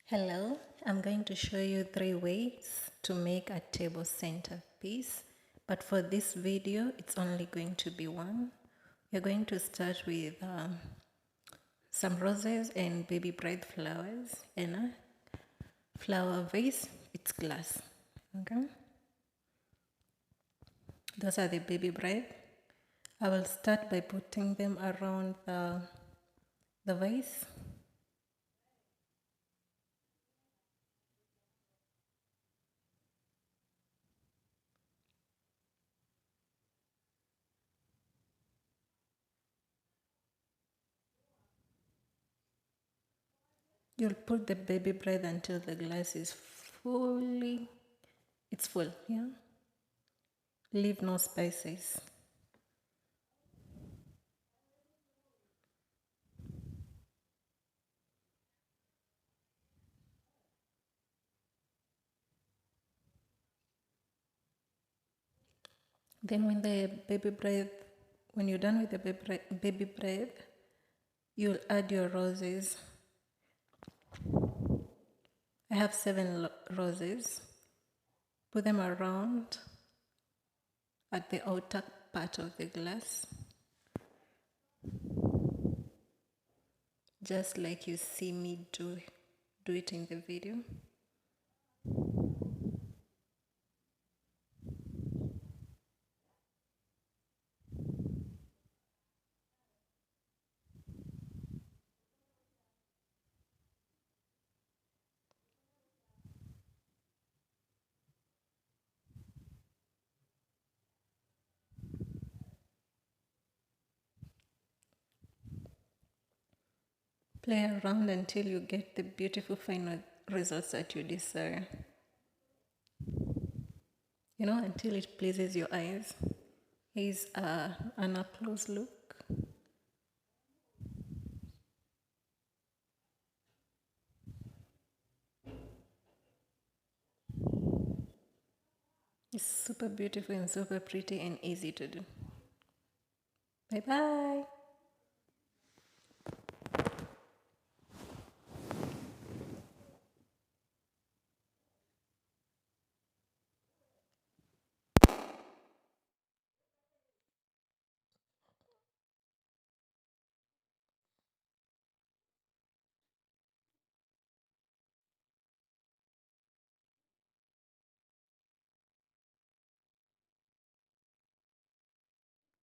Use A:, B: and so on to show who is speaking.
A: Hello, I'm going to show you 3 ways to make a table centerpiece, but for this video it's only going to be one. We're going to start with some roses and baby bride flowers and a flower vase. It's glass. Okay, those are the baby bride. I will start by putting them around the vase. You'll put the baby bride until the glass is full, yeah? Leave no spaces. Then when you're done with the baby bride, you'll add your roses. I have 7 roses. Put them around at the outer part of the glass, just like you see me do it in the video. Play around until you get the beautiful final results that you desire. Until it pleases your eyes. Here's an up close look. It's super beautiful and super pretty and easy to do. Bye bye.